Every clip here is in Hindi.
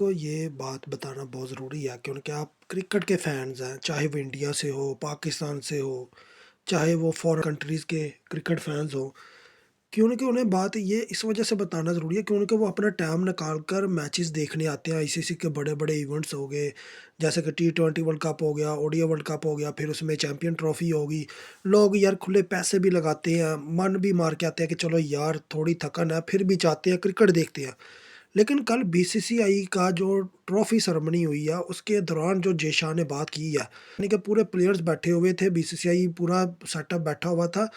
तो ये बात बताना बहुत ज़रूरी है क्योंकि आप क्रिकेट के फैन्स हैं, चाहे वो इंडिया से हो, पाकिस्तान से हो, चाहे वो फॉरेन कंट्रीज़ के क्रिकेट फैन्स हों। क्योंकि उन्हें बात ये इस वजह से बताना ज़रूरी है क्योंकि वो अपना टाइम निकाल कर मैचेस देखने आते हैं। आईसीसी के बड़े-बड़े इवेंट्स हो गए, जैसे कि टी20 वर्ल्ड कप हो गया, ओडीआई वर्ल्ड कप हो गया, फिर उसमें चैंपियन ट्रॉफ़ी होगी। लोग यार खुले पैसे भी लगाते हैं, मन भी मार के आते हैं कि चलो यार थोड़ी थकन है, फिर भी जाते हैं क्रिकेट देखते हैं। लेकिन कल बीसीसीआई का जो ट्रॉफ़ी सेरेमनी हुई है, उसके दौरान जो जय शाह ने बात की है, यानी कि पूरे प्लेयर्स बैठे हुए थे, बीसीसीआई पूरा सेटअप बैठा हुआ था।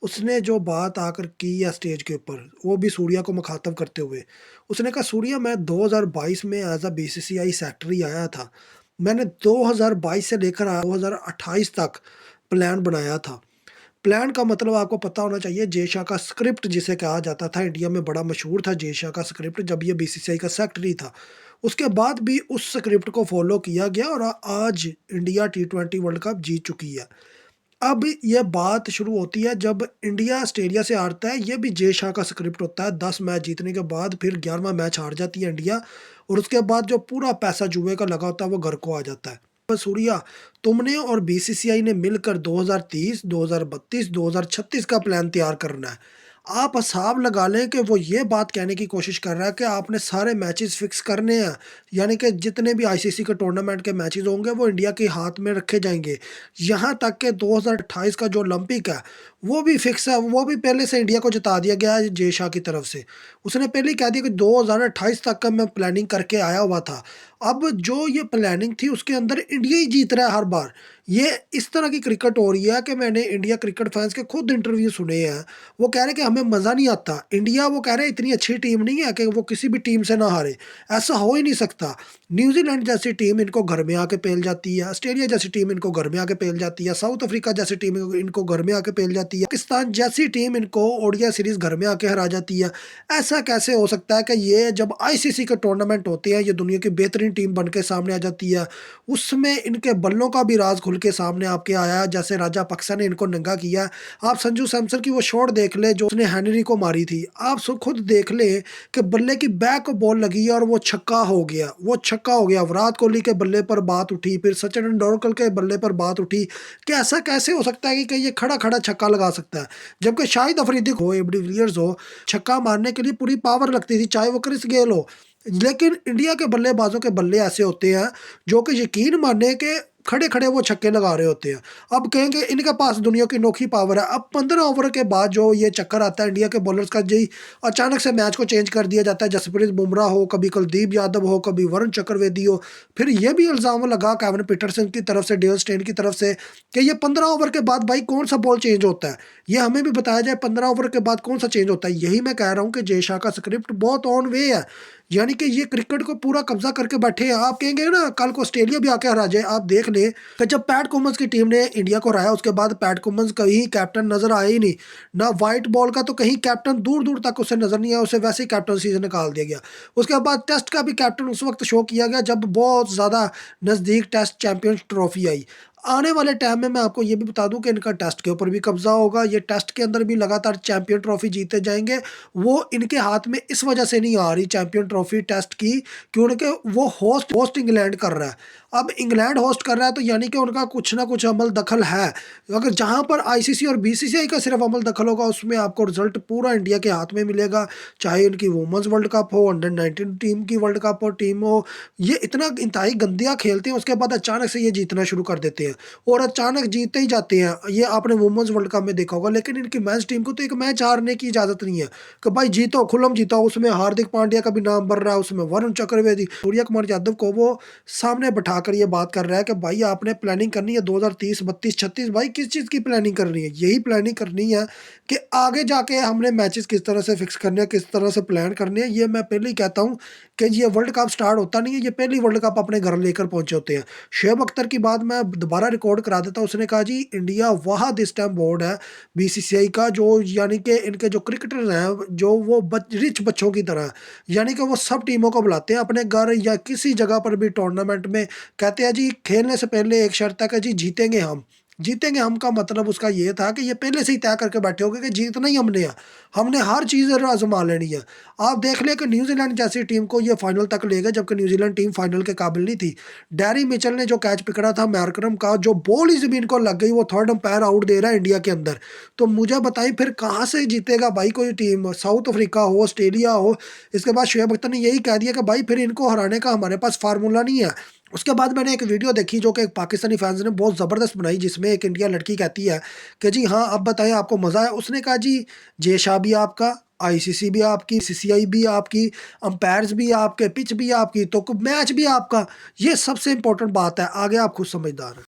उसने जो बात आकर की है स्टेज के ऊपर, वो भी सूर्या को मुखातब करते हुए, उसने कहा सूर्या मैं 2022 में एज़ अ बीसीसीआई सेक्रेटरी आया था। मैंने 2022 से लेकर 2028 तक प्लान बनाया था। प्लान का मतलब आपको पता होना चाहिए जय शाह का स्क्रिप्ट जिसे कहा जाता था, इंडिया में बड़ा मशहूर था जय शाह का स्क्रिप्ट जब ये बीसीसीआई का सेक्रेटरी था। उसके बाद भी उस स्क्रिप्ट को फ़ॉलो किया गया और आज इंडिया टी20 वर्ल्ड कप जीत चुकी है। अब ये बात शुरू होती है जब इंडिया ऑस्ट्रेलिया से हारता है, ये भी जय शाह का स्क्रिप्ट होता है। 10 मैच जीतने के बाद फिर 11वां मैच हार जाती है इंडिया और उसके बाद जो पूरा पैसा जुए का लगा होता है वो घर को आ जाता है। बस सूर्या, तुमने और बीसीसीआई ने मिलकर 2030, 2032, 2036 का प्लान तैयार करना है। आप हिसाब लगा लें कि वो ये बात कहने की कोशिश कर रहा है कि आपने सारे मैचेस फिक्स करने हैं, यानी कि जितने भी आईसीसी के टूर्नामेंट के मैचेस होंगे वो इंडिया के हाथ में रखे जाएँगे। यहाँ तक कि 2028 का जो ओलंपिक है, वो भी फिक्स है, वो भी पहले से इंडिया को जता दिया गया है जय शाह की तरफ से। उसने पहले ही कह दिया कि 2028 तक का मैं प्लानिंग करके आया हुआ था। अब जो ये प्लानिंग थी उसके अंदर इंडिया ही जीत रहा है हर बार। ये इस तरह की क्रिकेट हो रही है कि मैंने इंडिया क्रिकेट फैन्स के खुद इंटरव्यू सुने हैं। वो कह रहे हैं कि हमें मज़ा नहीं आता। इंडिया वो कह रहे हैं इतनी अच्छी टीम नहीं है कि वो किसी भी टीम से ना हारे। ऐसा हो ही नहीं सकता। न्यूज़ीलैंड जैसी टीम इनको घर में आके पेल जाती है, ऑस्ट्रेलिया जैसी टीम इनको घर में आके पेल जाती है, साउथ अफ्रीका जैसी टीम इनको घर में आके पेल जाती है, पाकिस्तान जैसी टीम इनको ओडीआई सीरीज़ घर में आके हरा जाती है। ऐसा कैसे हो सकता है कि ये जब आईसीसी के टूर्नामेंट होते हैं, ये दुनिया की बेहतरीन टीम बन के सामने आ जाती है, उसमें इनके बल्लों का भी राज़ खुल के सामने आपके आया है, जैसे राजापक्सा ने इनको नंगा किया है। आप संजू सैमसन की वो शॉट देख लें जो उसने हेनरी को मारी थी। आप खुद देख लें कि बल्ले की बैक को बॉल लगी है और वो छक्का हो गया, वो छक्का हो गया। विराट कोहली के बल्ले पर बात उठी, फिर सचिन तेंदुलकर के बल्ले पर बात उठी कि ऐसा कैसे हो सकता है कि ये खड़ा-खड़ा छक्का लगा सकता है। जबकि शाहिद अफरीदी हो, ए डिविलियर्स हो, छक्का मारने के लिए पूरी पावर लगती थी, चाहे वो क्रिस गेल हो। लेकिन इंडिया के बल्लेबाज़ों के बल्ले ऐसे होते हैं जो कि यकीन मानिए कि खड़े-खड़े वो छक्के लगा रहे होते हैं। अब कहेंगे इनके पास दुनिया की अनोखी पावर है। अब 15 ओवर के बाद जो ये चक्कर आता है इंडिया के बॉलर्स का, जी अचानक से मैच को चेंज कर दिया जाता है। जसप्रीत बुमराह हो, कभी कुलदीप यादव हो, कभी वरुण चक्रवर्ती हो। फिर ये भी इल्ज़ाम लगा केविन पीटरसन की तरफ से, डेल स्टेन की तरफ से कि ये 15 ओवर के बाद भाई कौन-सा बॉल चेंज होता है। ये हमें भी बताया जाए 15 ओवर के बाद कौन-सा चेंज होता है। यही मैं कह रहा हूँ कि जय शाह का स्क्रिप्ट बहुत ऑन वे है। यानी कि ये क्रिकेट को पूरा कब्ज़ा करके बैठे हैं। आप कहेंगे ना कल को ऑस्ट्रेलिया भी आके हरा जाए। आप देख लें कि जब पैट कुमिंस की टीम ने इंडिया को हराया उसके बाद पैट कुमिंस कहीं कैप्टन नज़र आया ही नहीं। ना व्हाइट बॉल का तो कहीं कैप्टन दूर-दूर तक उसे नज़र नहीं आया, उसे वैसे ही कैप्टनसी से निकाल दिया गया। उसके बाद टेस्ट का भी कैप्टन उस वक़्त शो किया गया जब बहुत ज़्यादा नज़दीक टेस्ट चैंपियंस ट्रॉफ़ी आई। आने वाले टाइम में मैं आपको ये भी बता दूँ कि इनका टेस्ट के ऊपर भी कब्ज़ा होगा। ये टेस्ट के अंदर भी लगातार चैंपियन ट्रॉफ़ी जीते जाएँगे। वो इनके हाथ में इस वजह से नहीं आ रही चैंपियन ट्रॉफ़ी टेस्ट की, क्योंकि वो होस्ट होस्ट इंग्लैंड कर रहा है। अब इंग्लैंड होस्ट कर रहा है तो यानी कि उनका कुछ ना कुछ अमल दखल है। अगर जहाँ पर आईसीसी और बीसीसीआई का सिर्फ़ अमल दखल होगा उसमें आपको रिज़ल्ट पूरा इंडिया के हाथ में मिलेगा। चाहे उनकी वुमेन्स वर्ल्ड कप हो, अंडर 19 टीम की वर्ल्ड कप हो, टीम हो, ये इतना इंतहाई गंदिया खेलते हैं उसके बाद अचानक से ये जीतना शुरू कर देते हैं और अचानक जीतते ही जाते हैं। ये आपने वुमेन्स वर्ल्ड कप में देखा होगा, लेकिन इनकी मेंस टीम को तो एक मैच हारने की इजाज़त नहीं है कि भाई जीतो, खुल्लम जीतो। उसमें हार्दिक पांड्या का भी नाम बढ़ रहा है, उसमें वरुण चक्रवर्ती, सूर्य कुमार यादव को वो सामने बैठाकर ये बात कर रहा है कि भाई आपने प्लानिंग करनी है 2030, 32, 36। भाई किस चीज़ की प्लानिंग करनी है? यही प्लानिंग करनी है कि आगे जाके हमने मैचेस किस तरह से फिक्स करने हैं, किस तरह से प्लान करने हैं। ये मैं पहले ही कहता हूँ कि ये वर्ल्ड कप स्टार्ट होता नहीं है, ये पहली वर्ल्ड कप अपने घर लेकर पहुँचे होते हैं। शोएब अख्तर की बात मैं दोबारा रिकॉर्ड करा देता हूँ, उसने कहा जी इंडिया वाहद इस टाइम बोर्ड है बीसीसीआई का, जो यानी कि इनके जो क्रिकेटर्स हैं, जो वो रिच बच्चों की तरह हैं। यानी कि वो सब टीमों को बुलाते हैं अपने घर या किसी जगह पर भी टूर्नामेंट में, कहते हैं जी खेलने से पहले एक शर्त है कि जी जीतेंगे हम। जीतेंगे हम का मतलब उसका ये था कि ये पहले से ही तय करके बैठे होंगे कि जीतना ही हमने है। हमने हर चीज़ आज़मा लेनी है। आप देख लें कि न्यूज़ीलैंड जैसी टीम को ये फाइनल तक ले गए, जबकि न्यूज़ीलैंड टीम फाइनल के काबिल नहीं थी। डैरी मिचेल ने जो कैच पकड़ा था मार्करम का, जो बॉल ही ज़मीन को लग गई, वो थर्ड अंपायर आउट दे रहा है इंडिया के अंदर। तो मुझे बताइए फिर कहाँ से जीतेगा भाई कोई टीम? साउथ अफ्रीका हो, ऑस्ट्रेलिया हो। इसके बाद शुएब अख्तर ने यही कह दिया कि भाई फिर इनको हराने का हमारे पास फार्मूला नहीं है। उसके बाद मैंने एक वीडियो देखी जो कि एक पाकिस्तानी फैंस ने बहुत ज़बरदस्त बनाई, जिसमें एक इंडिया लड़की कहती है कि जी हाँ, अब बताएँ आपको मज़ा आया? उसने कहा जी, जे शाह भी आपका, आईसीसी भी आपकी, सीसीआई भी आपकी, अंपायर्स भी आपके, पिच भी आपकी, तो मैच भी आपका। ये सबसे इम्पोर्टेंट बात है, आगे आप खुद समझदार हैं।